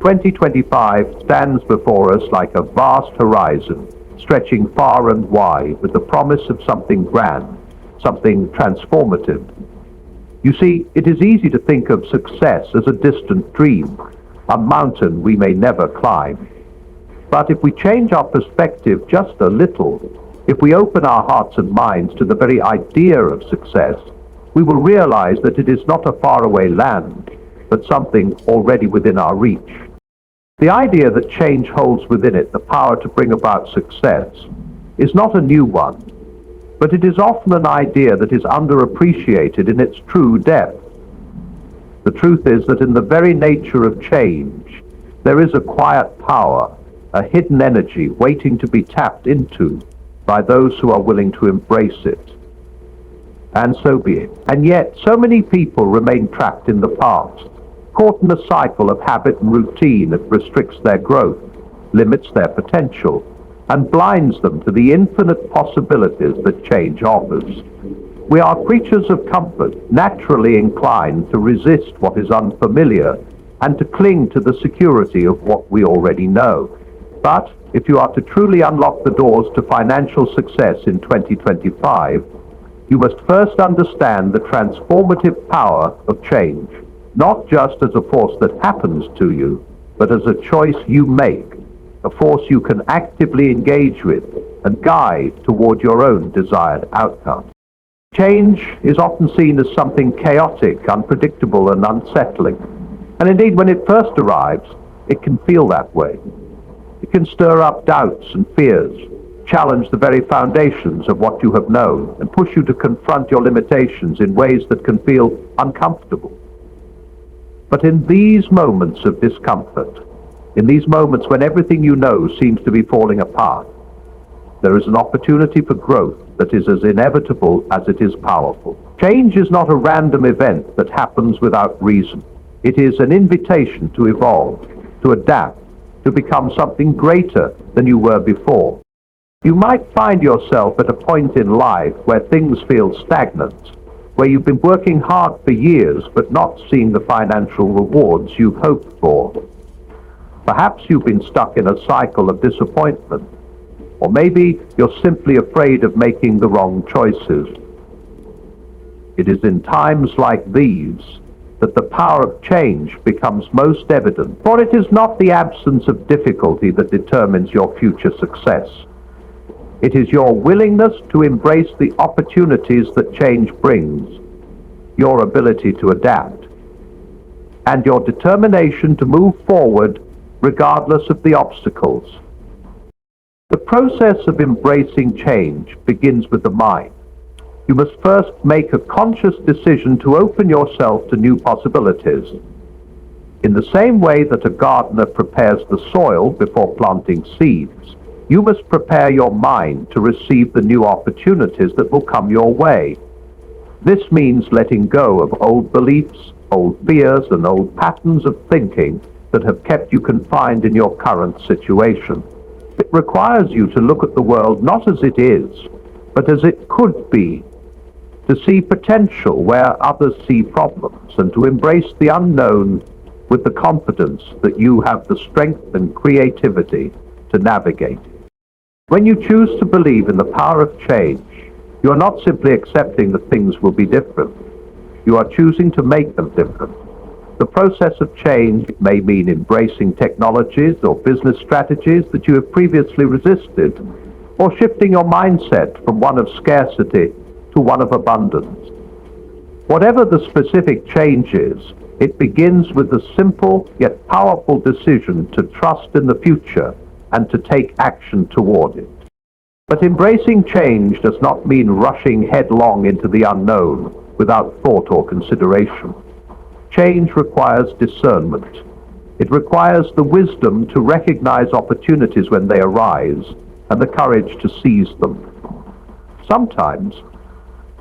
2025 stands before us like a vast horizon, stretching far and wide with the promise of something grand, something transformative. You see, it is easy to think of success as a distant dream, a mountain we may never climb. But if we change our perspective just a little, if we open our hearts and minds to the very idea of success, we will realize that it is not a faraway land, but something already within our reach. The idea that change holds within it the power to bring about success is not a new one, but it is often an idea that is underappreciated in its true depth. The truth is that in the very nature of change, there is a quiet power, a hidden energy waiting to be tapped into by those who are willing to embrace it. And so be it. And yet, so many people remain trapped in the past, caught in a cycle of habit and routine that restricts their growth, limits their potential, and blinds them to the infinite possibilities that change offers. We are creatures of comfort, naturally inclined to resist what is unfamiliar and to cling to the security of what we already know. But if you are to truly unlock the doors to financial success in 2025, you must first understand the transformative power of change, not just as a force that happens to you, but as a choice you make, a force you can actively engage with and guide toward your own desired outcome. Change is often seen as something chaotic, unpredictable, and unsettling. And indeed, when it first arrives, it can feel that way. It can stir up doubts and fears, challenge the very foundations of what you have known, and push you to confront your limitations in ways that can feel uncomfortable. But in these moments of discomfort, in these moments when everything you know seems to be falling apart, there is an opportunity for growth that is as inevitable as it is powerful. Change is not a random event that happens without reason. It is an invitation to evolve, to adapt, to become something greater than you were before. You might find yourself at a point in life where things feel stagnant, where you've been working hard for years but not seeing the financial rewards you've hoped for. Perhaps you've been stuck in a cycle of disappointment, or maybe you're simply afraid of making the wrong choices. It is in times like these that the power of change becomes most evident, for it is not the absence of difficulty that determines your future success. It is your willingness to embrace the opportunities that change brings, your ability to adapt, and your determination to move forward regardless of the obstacles. The process of embracing change begins with the mind. You must first make a conscious decision to open yourself to new possibilities. In the same way that a gardener prepares the soil before planting seeds, you must prepare your mind to receive the new opportunities that will come your way. This means letting go of old beliefs, old fears, and old patterns of thinking that have kept you confined in your current situation. It requires you to look at the world not as it is, but as it could be, to see potential where others see problems, and to embrace the unknown with the confidence that you have the strength and creativity to navigate. When you choose to believe in the power of change, you are not simply accepting that things will be different. You are choosing to make them different. The process of change may mean embracing technologies or business strategies that you have previously resisted, or shifting your mindset from one of scarcity to one of abundance. Whatever the specific change is, it begins with the simple yet powerful decision to trust in the future and to take action toward it. But embracing change does not mean rushing headlong into the unknown without thought or consideration. Change requires discernment. It requires the wisdom to recognize opportunities when they arise and the courage to seize them. Sometimes,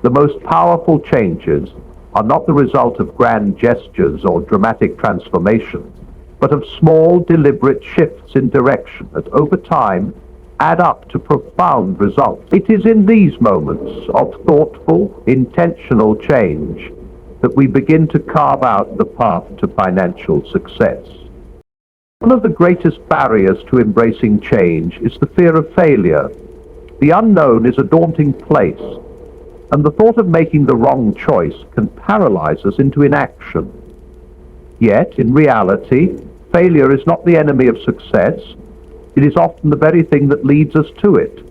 the most powerful changes are not the result of grand gestures or dramatic transformations, but of small, deliberate shifts in direction that over time add up to profound results. It is in these moments of thoughtful, intentional change that we begin to carve out the path to financial success. One of the greatest barriers to embracing change is the fear of failure. The unknown is a daunting place, and the thought of making the wrong choice can paralyze us into inaction. Yet, in reality, failure is not the enemy of success. It is often the very thing that leads us to it.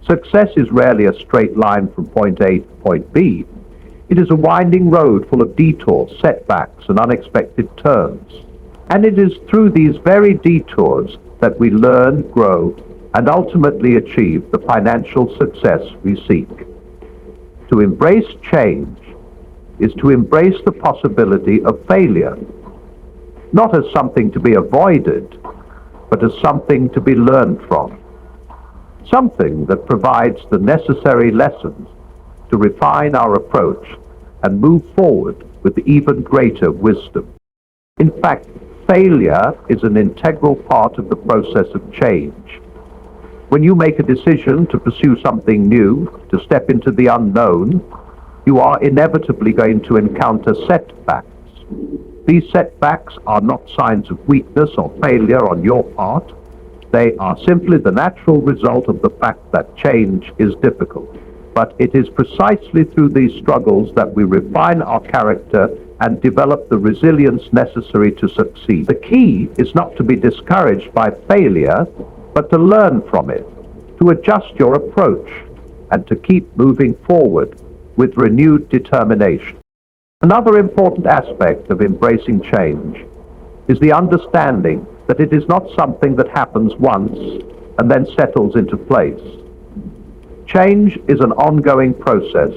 Success is rarely a straight line from point A to point B. It is a winding road full of detours, setbacks, and unexpected turns. And it is through these very detours that we learn, grow, and ultimately achieve the financial success we seek. To embrace change is to embrace the possibility of failure, not as something to be avoided, but as something to be learned from, something that provides the necessary lessons to refine our approach and move forward with even greater wisdom. In fact, failure is an integral part of the process of change. When you make a decision to pursue something new, to step into the unknown, you are inevitably going to encounter setbacks. These setbacks are not signs of weakness or failure on your part. They are simply the natural result of the fact that change is difficult. But it is precisely through these struggles that we refine our character and develop the resilience necessary to succeed. The key is not to be discouraged by failure, but to learn from it, to adjust your approach, and to keep moving forward with renewed determination. Another important aspect of embracing change is the understanding that it is not something that happens once and then settles into place. Change is an ongoing process,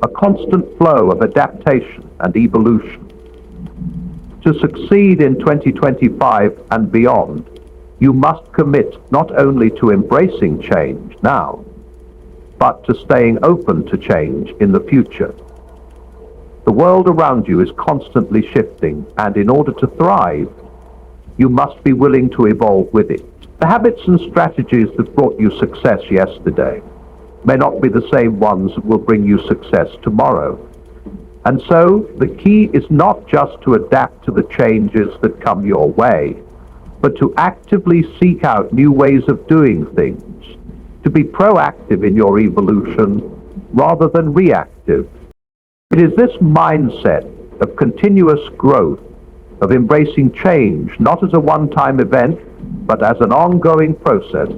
a constant flow of adaptation and evolution. To succeed in 2025 and beyond, you must commit not only to embracing change now, but to staying open to change in the future. The world around you is constantly shifting, and in order to thrive, you must be willing to evolve with it. The habits and strategies that brought you success yesterday may not be the same ones that will bring you success tomorrow. And so, the key is not just to adapt to the changes that come your way, but to actively seek out new ways of doing things, to be proactive in your evolution rather than reactive. It is this mindset of continuous growth, of embracing change, not as a one-time event, but as an ongoing process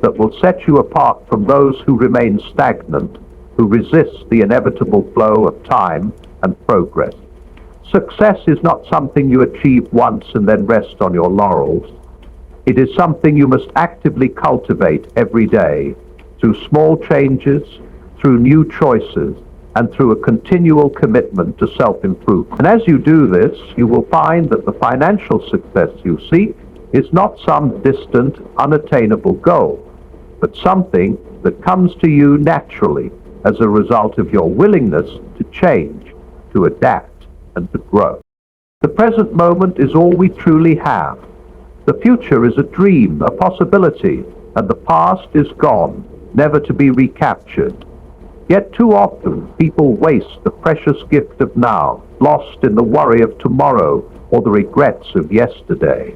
that will set you apart from those who remain stagnant, who resist the inevitable flow of time and progress. Success is not something you achieve once and then rest on your laurels. It is something you must actively cultivate every day, through small changes, through new choices, and through a continual commitment to self-improvement. And as you do this, you will find that the financial success you seek is not some distant, unattainable goal, but something that comes to you naturally as a result of your willingness to change, to adapt, and to grow. The present moment is all we truly have. The future is a dream, a possibility, and the past is gone, never to be recaptured. Yet too often people waste the precious gift of now, lost in the worry of tomorrow or the regrets of yesterday.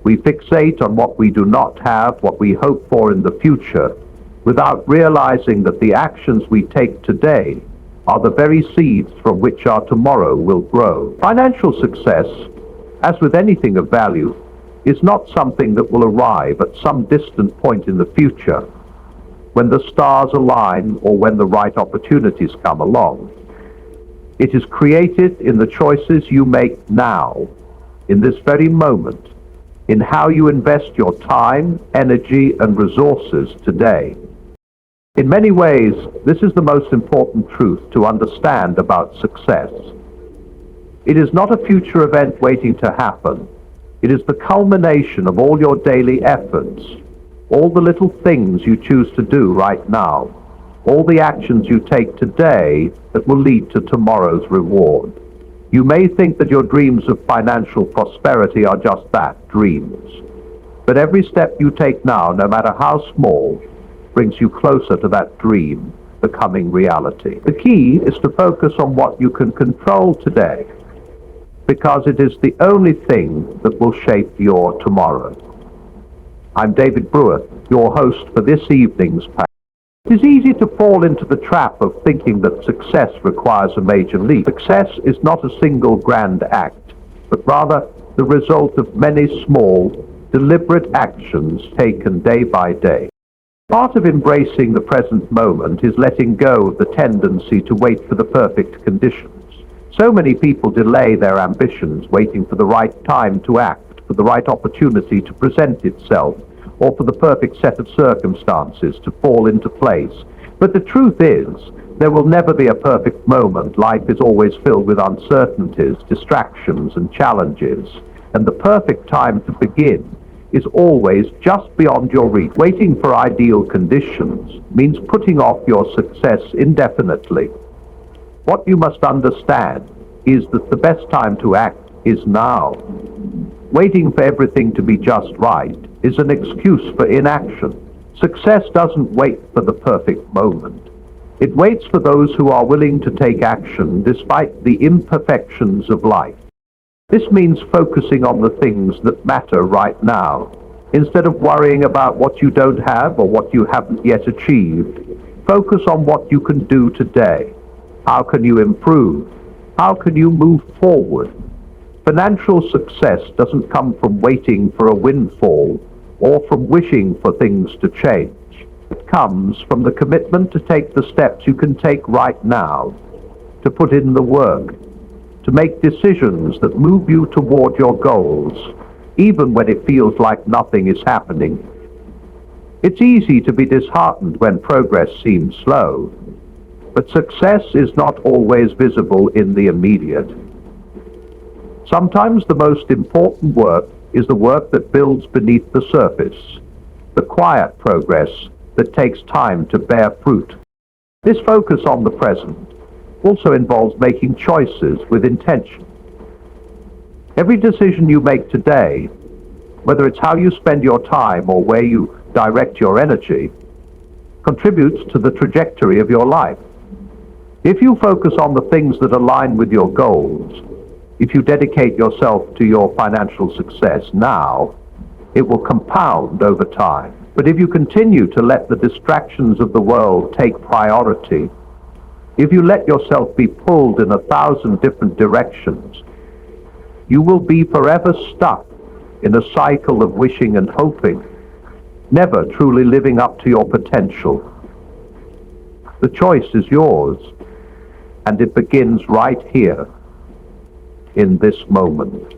We fixate on what we do not have, what we hope for in the future, without realizing that the actions we take today are the very seeds from which our tomorrow will grow. Financial success, as with anything of value, is not something that will arrive at some distant point in the future, when the stars align or when the right opportunities come along. It is created in the choices you make now, in this very moment, in how you invest your time, energy, and resources today. In many ways, this is the most important truth to understand about success. It is not a future event waiting to happen. It is the culmination of all your daily efforts, all the little things you choose to do right now, all the actions you take today that will lead to tomorrow's reward. You may think that your dreams of financial prosperity are just that, dreams. But every step you take now, no matter how small, brings you closer to that dream becoming reality. The key is to focus on what you can control today. because it is the only thing that will shape your tomorrow. I'm David Brewer, your host for this evening's panel. It is easy to fall into the trap of thinking that success requires a major leap. Success is not a single grand act, but rather the result of many small, deliberate actions taken day by day. Part of embracing the present moment is letting go of the tendency to wait for the perfect conditions. So many people delay their ambitions, waiting for the right time to act, for the right opportunity to present itself, or for the perfect set of circumstances to fall into place. But the truth is, there will never be a perfect moment. Life is always filled with uncertainties, distractions, and challenges, and the perfect time to begin is always just beyond your reach. Waiting for ideal conditions means putting off your success indefinitely. What you must understand is that the best time to act is now. Waiting for everything to be just right is an excuse for inaction. Success doesn't wait for the perfect moment. It waits for those who are willing to take action despite the imperfections of life. This means focusing on the things that matter right now. Instead of worrying about what you don't have or what you haven't yet achieved, focus on what you can do today. How can you improve? How can you move forward? Financial success doesn't come from waiting for a windfall or from wishing for things to change. It comes from the commitment to take the steps you can take right now, to put in the work, to make decisions that move you toward your goals, even when it feels like nothing is happening. It's easy to be disheartened when progress seems slow, but success is not always visible in the immediate. Sometimes the most important work is the work that builds beneath the surface, the quiet progress that takes time to bear fruit. This focus on the present also involves making choices with intention. Every decision you make today, whether it's how you spend your time or where you direct your energy, contributes to the trajectory of your life. If you focus on the things that align with your goals, if you dedicate yourself to your financial success now, it will compound over time. But if you continue to let the distractions of the world take priority, if you let yourself be pulled in 1,000 different directions, you will be forever stuck in a cycle of wishing and hoping, never truly living up to your potential. The choice is yours, and it begins right here, in this moment.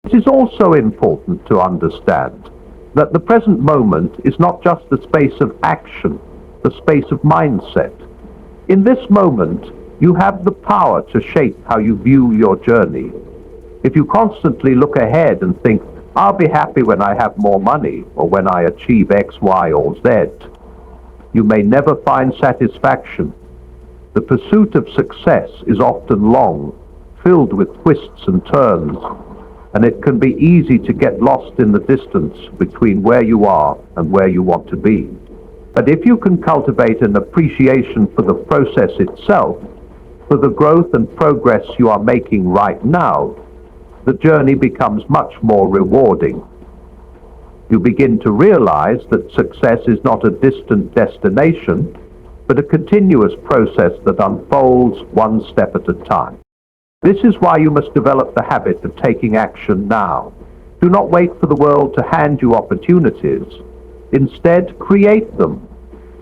It is also important to understand that the present moment is not just the space of action, the space of mindset. In this moment, you have the power to shape how you view your journey. If you constantly look ahead and think, I'll be happy when I have more money or when I achieve X, Y, or Z, you may never find satisfaction. The pursuit of success is often long, filled with twists and turns, and it can be easy to get lost in the distance between where you are and where you want to be. But if you can cultivate an appreciation for the process itself, for the growth and progress you are making right now, the journey becomes much more rewarding. You begin to realize that success is not a distant destination, but a continuous process that unfolds one step at a time. This is why you must develop the habit of taking action now. Do not wait for the world to hand you opportunities. Instead, create them.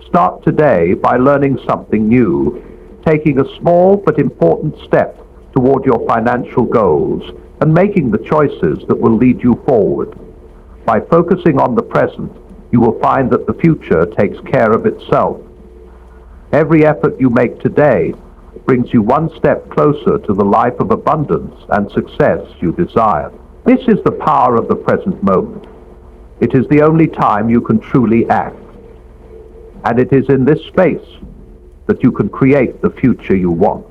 Start today by learning something new, taking a small but important step toward your financial goals, and making the choices that will lead you forward. By focusing on the present, you will find that the future takes care of itself. Every effort you make today brings you one step closer to the life of abundance and success you desire. This is the power of the present moment. It is the only time you can truly act. And it is in this space that you can create the future you want.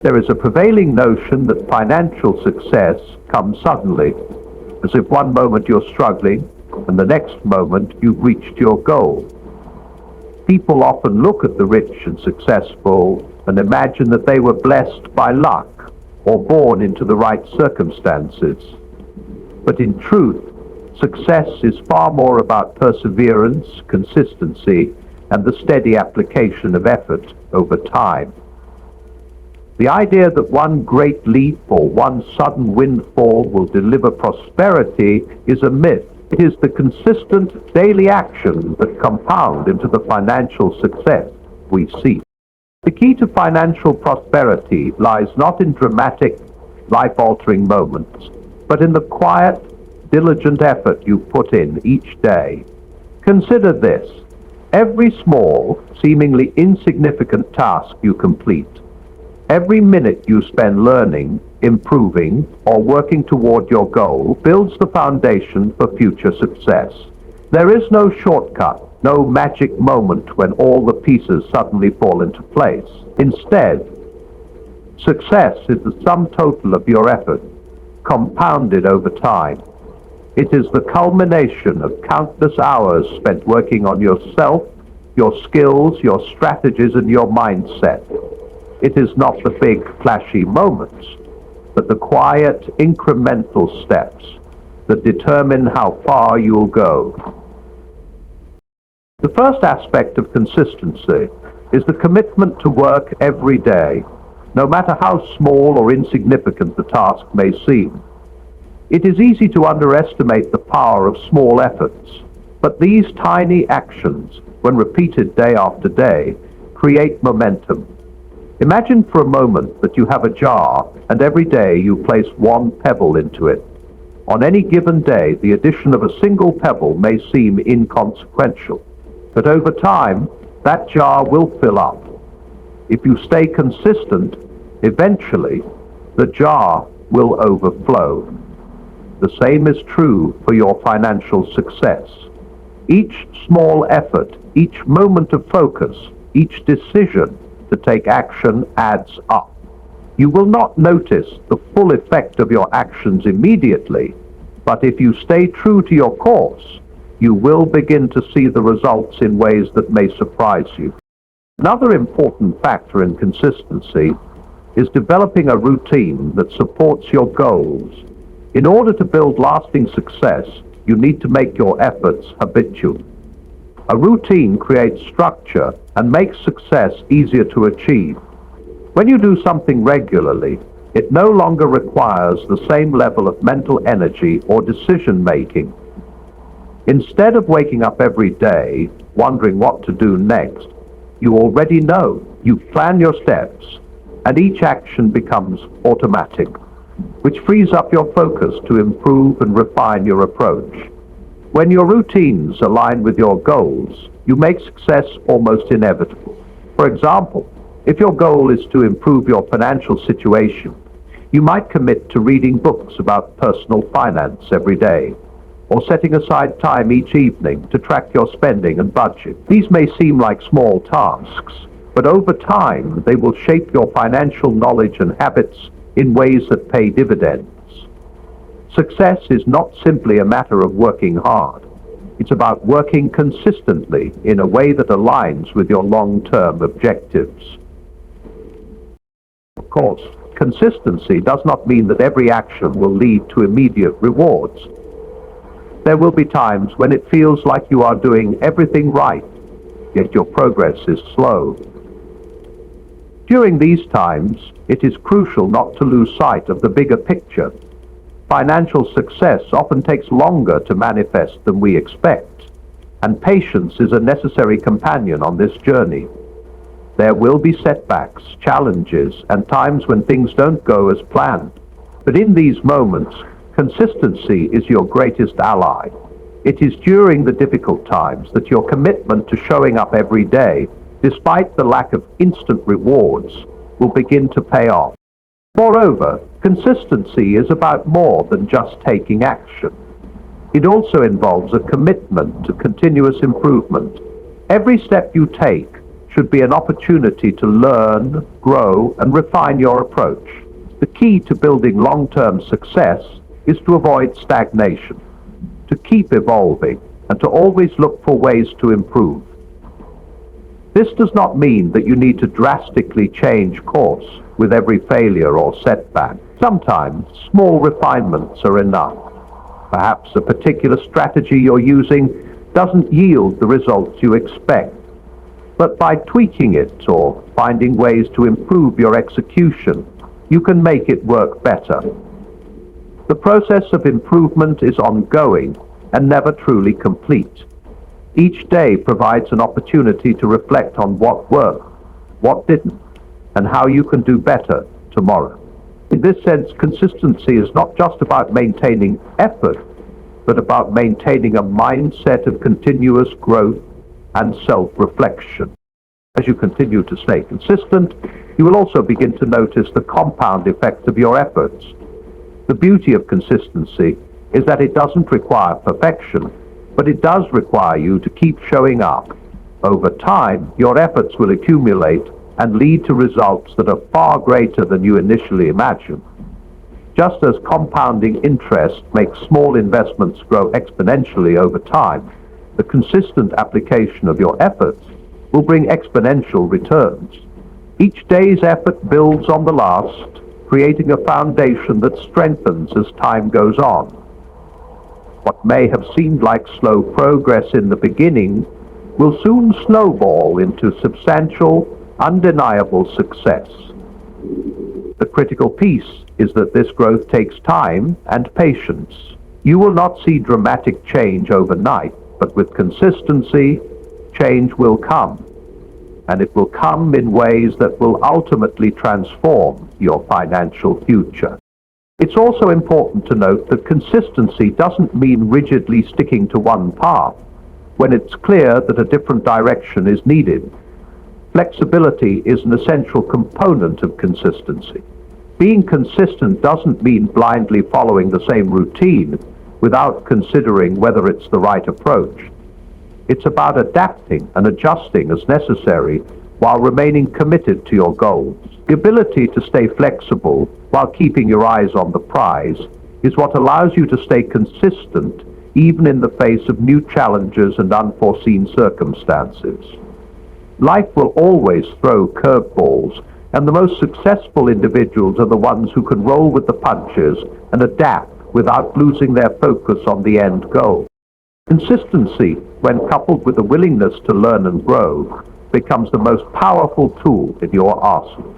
There is a prevailing notion that financial success comes suddenly, as if one moment you're struggling and the next moment you've reached your goal. People often look at the rich and successful, and imagine that they were blessed by luck or born into the right circumstances. But in truth, success is far more about perseverance, consistency, and the steady application of effort over time. The idea that one great leap or one sudden windfall will deliver prosperity is a myth. It is the consistent daily action that compound into the financial success we seek. The key to financial prosperity lies not in dramatic, life-altering moments, but in the quiet, diligent effort you put in each day. Consider this: every small, seemingly insignificant task you complete, every minute you spend learning, improving, or working toward your goal builds the foundation for future success. There is no shortcut, no magic moment when all the pieces suddenly fall into place. Instead, success is the sum total of your effort, compounded over time. It is the culmination of countless hours spent working on yourself, your skills, your strategies, and your mindset. It is not the big, flashy moments, but the quiet, incremental steps that determine how far you'll go. The first aspect of consistency is the commitment to work every day, no matter how small or insignificant the task may seem. It is easy to underestimate the power of small efforts, but these tiny actions, when repeated day after day, create momentum. Imagine for a moment that you have a jar and every day you place one pebble into it. On any given day, the addition of a single pebble may seem inconsequential, but over time, that jar will fill up. If you stay consistent, eventually, the jar will overflow. The same is true for your financial success. Each small effort, each moment of focus, each decision to take action adds up. You will not notice the full effect of your actions immediately, but if you stay true to your course, you will begin to see the results in ways that may surprise you. Another important factor in consistency is developing a routine that supports your goals. In order to build lasting success, you need to make your efforts habitual. A routine creates structure and makes success easier to achieve. When you do something regularly, it no longer requires the same level of mental energy or decision-making. Instead of waking up every day wondering what to do next, you already know. You plan your steps, and each action becomes automatic, which frees up your focus to improve and refine your approach. When your routines align with your goals, you make success almost inevitable. For example, if your goal is to improve your financial situation, you might commit to reading books about personal finance every day, or setting aside time each evening to track your spending and budget. These may seem like small tasks, but over time they will shape your financial knowledge and habits in ways that pay dividends. Success is not simply a matter of working hard. It's about working consistently in a way that aligns with your long-term objectives. Of course, consistency does not mean that every action will lead to immediate rewards. There will be times when it feels like you are doing everything right, yet your progress is slow. During these times, it is crucial not to lose sight of the bigger picture. Financial success often takes longer to manifest than we expect, and patience is a necessary companion on this journey. There will be setbacks, challenges, and times when things don't go as planned. But in these moments, consistency is your greatest ally. It is during the difficult times that your commitment to showing up every day, despite the lack of instant rewards, will begin to pay off. Moreover, consistency is about more than just taking action. It also involves a commitment to continuous improvement. Every step you take should be an opportunity to learn, grow, and refine your approach. The key to building long-term success is to avoid stagnation, to keep evolving, and to always look for ways to improve. This does not mean that you need to drastically change course with every failure or setback. Sometimes small refinements are enough. Perhaps a particular strategy you're using doesn't yield the results you expect, but by tweaking it or finding ways to improve your execution, you can make it work better. The process of improvement is ongoing and never truly complete. Each day provides an opportunity to reflect on what worked, what didn't, and how you can do better tomorrow. In this sense, consistency is not just about maintaining effort, but about maintaining a mindset of continuous growth and self-reflection. As you continue to stay consistent, you will also begin to notice the compound effect of your efforts. The beauty of consistency is that it doesn't require perfection, but it does require you to keep showing up. Over time, your efforts will accumulate and lead to results that are far greater than you initially imagined. Just as compounding interest makes small investments grow exponentially over time, the consistent application of your efforts will bring exponential returns. Each day's effort builds on the last, creating a foundation that strengthens as time goes on. What may have seemed like slow progress in the beginning will soon snowball into substantial, undeniable success. The critical piece is that this growth takes time and patience. You will not see dramatic change overnight, but with consistency, change will come, and it will come in ways that will ultimately transform your financial future. It's also important to note that consistency doesn't mean rigidly sticking to one path when it's clear that a different direction is needed. Flexibility is an essential component of consistency. Being consistent doesn't mean blindly following the same routine without considering whether it's the right approach. It's about adapting and adjusting as necessary while remaining committed to your goals. The ability to stay flexible while keeping your eyes on the prize is what allows you to stay consistent even in the face of new challenges and unforeseen circumstances. Life will always throw curveballs, and the most successful individuals are the ones who can roll with the punches and adapt without losing their focus on the end goal. Consistency, when coupled with a willingness to learn and grow, becomes the most powerful tool in your arsenal.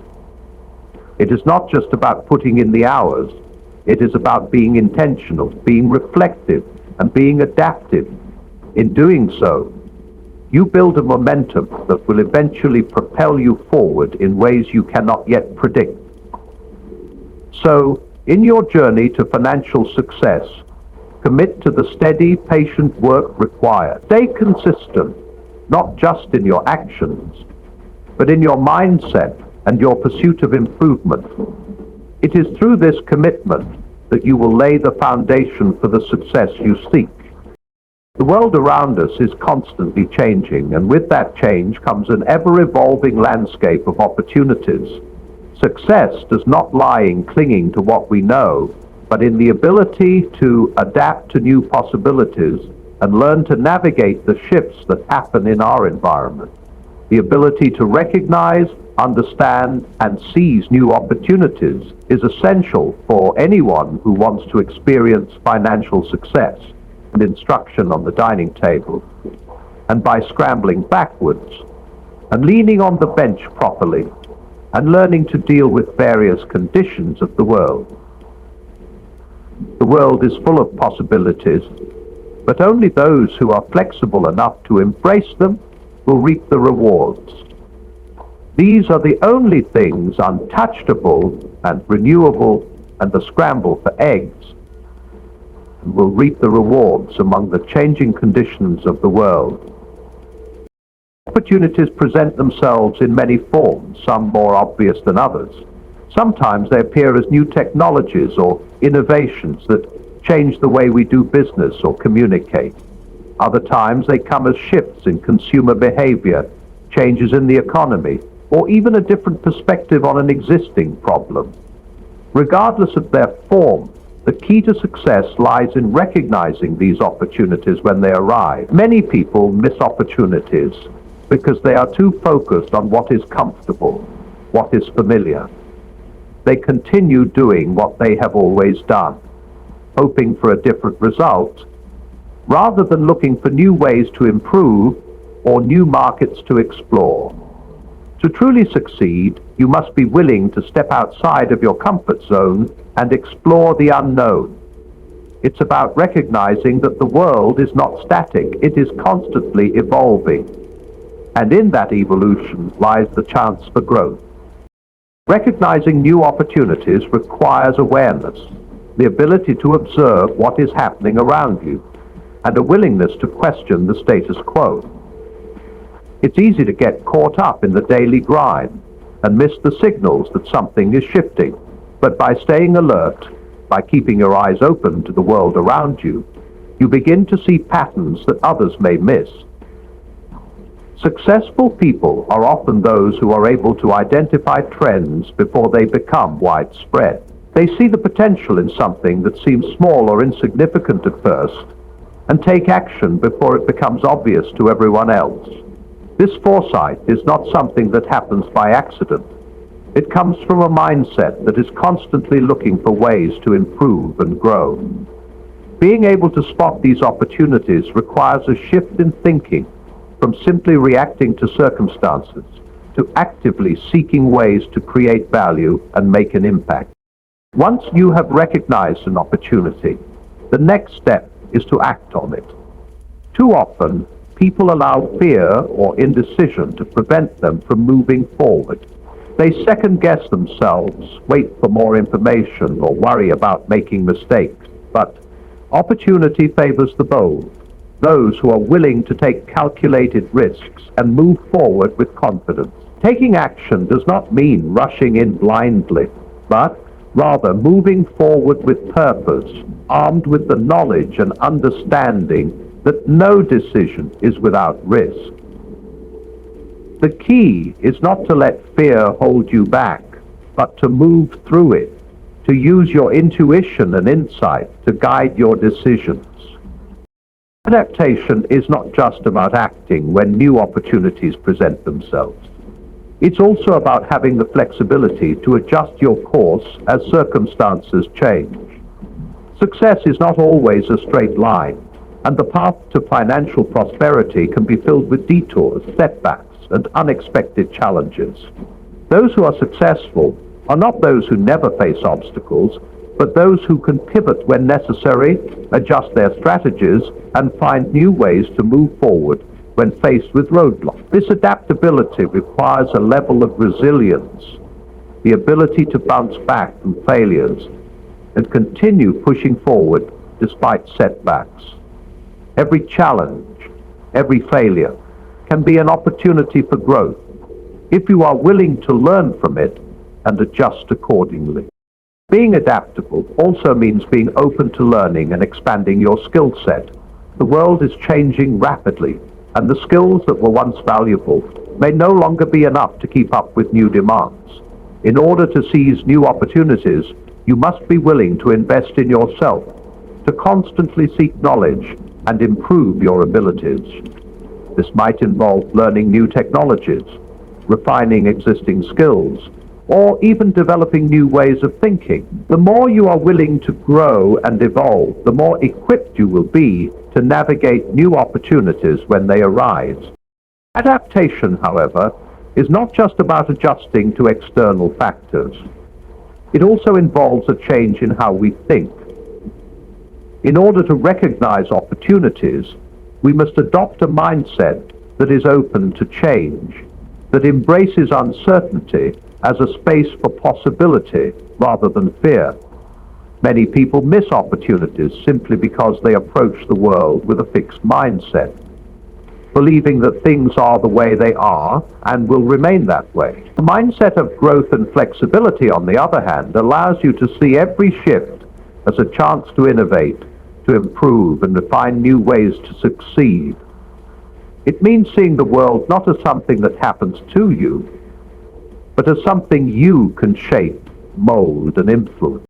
It is not just about putting in the hours, it is about being intentional, being reflective, and being adaptive. In doing so, you build a momentum that will eventually propel you forward in ways you cannot yet predict. So, in your journey to financial success, commit to the steady, patient work required. Stay consistent, not just in your actions, but in your mindset and your pursuit of improvement. It is through this commitment that you will lay the foundation for the success you seek. The world around us is constantly changing, and with that change comes an ever-evolving landscape of opportunities. Success does not lie in clinging to what we know, but in the ability to adapt to new possibilities and learn to navigate the shifts that happen in our environment. The ability to recognize, understand, and seize new opportunities is essential for anyone who wants to experience financial success and instruction on the dining table. And by scrambling backwards and leaning on the bench properly and learning to deal with various conditions of the world. The world is full of possibilities, but only those who are flexible enough to embrace them will reap the rewards. These are the only things untouchable and renewable, and the scramble for eggs, and will reap the rewards among the changing conditions of the world. Opportunities present themselves in many forms, some more obvious than others. Sometimes they appear as new technologies or innovations that change the way we do business or communicate. Other times they come as shifts in consumer behavior, changes in the economy, or even a different perspective on an existing problem. Regardless of their form, the key to success lies in recognizing these opportunities when they arrive. Many people miss opportunities because they are too focused on what is comfortable, what is familiar. They continue doing what they have always done, hoping for a different result, rather than looking for new ways to improve or new markets to explore. To truly succeed, you must be willing to step outside of your comfort zone and explore the unknown. It's about recognizing that the world is not static, it is constantly evolving. And in that evolution lies the chance for growth. Recognizing new opportunities requires awareness, the ability to observe what is happening around you, and a willingness to question the status quo. It's easy to get caught up in the daily grind and miss the signals that something is shifting, but by staying alert, by keeping your eyes open to the world around you, you begin to see patterns that others may miss. Successful people are often those who are able to identify trends before they become widespread. They see the potential in something that seems small or insignificant at first, and take action before it becomes obvious to everyone else. This foresight is not something that happens by accident. It comes from a mindset that is constantly looking for ways to improve and grow. Being able to spot these opportunities requires a shift in thinking from simply reacting to circumstances to actively seeking ways to create value and make an impact. Once you have recognized an opportunity, the next step is to act on it. Too often, people allow fear or indecision to prevent them from moving forward. They second-guess themselves, wait for more information, or worry about making mistakes. But opportunity favors the bold, those who are willing to take calculated risks and move forward with confidence. Taking action does not mean rushing in blindly, but rather moving forward with purpose, armed with the knowledge and understanding that no decision is without risk. The key is not to let fear hold you back, but to move through it, to use your intuition and insight to guide your decisions. Adaptation is not just about acting when new opportunities present themselves. It's also about having the flexibility to adjust your course as circumstances change. Success is not always a straight line, and the path to financial prosperity can be filled with detours, setbacks, and unexpected challenges. Those who are successful are not those who never face obstacles, but those who can pivot when necessary, adjust their strategies, and find new ways to move forward when faced with roadblocks. This adaptability requires a level of resilience, the ability to bounce back from failures, and continue pushing forward despite setbacks. Every challenge, every failure, can be an opportunity for growth, if you are willing to learn from it and adjust accordingly. Being adaptable also means being open to learning and expanding your skill set. The world is changing rapidly, and the skills that were once valuable may no longer be enough to keep up with new demands. In order to seize new opportunities, you must be willing to invest in yourself, to constantly seek knowledge and improve your abilities. This might involve learning new technologies, refining existing skills, or even developing new ways of thinking. The more you are willing to grow and evolve, the more equipped you will be to navigate new opportunities when they arise. Adaptation, however, is not just about adjusting to external factors. It also involves a change in how we think. In order to recognize opportunities, we must adopt a mindset that is open to change, that embraces uncertainty as a space for possibility rather than fear. Many people miss opportunities simply because they approach the world with a fixed mindset, believing that things are the way they are and will remain that way. The mindset of growth and flexibility, on the other hand, allows you to see every shift as a chance to innovate, to improve, and to find new ways to succeed. It means seeing the world not as something that happens to you, but as something you can shape, mold, and influence.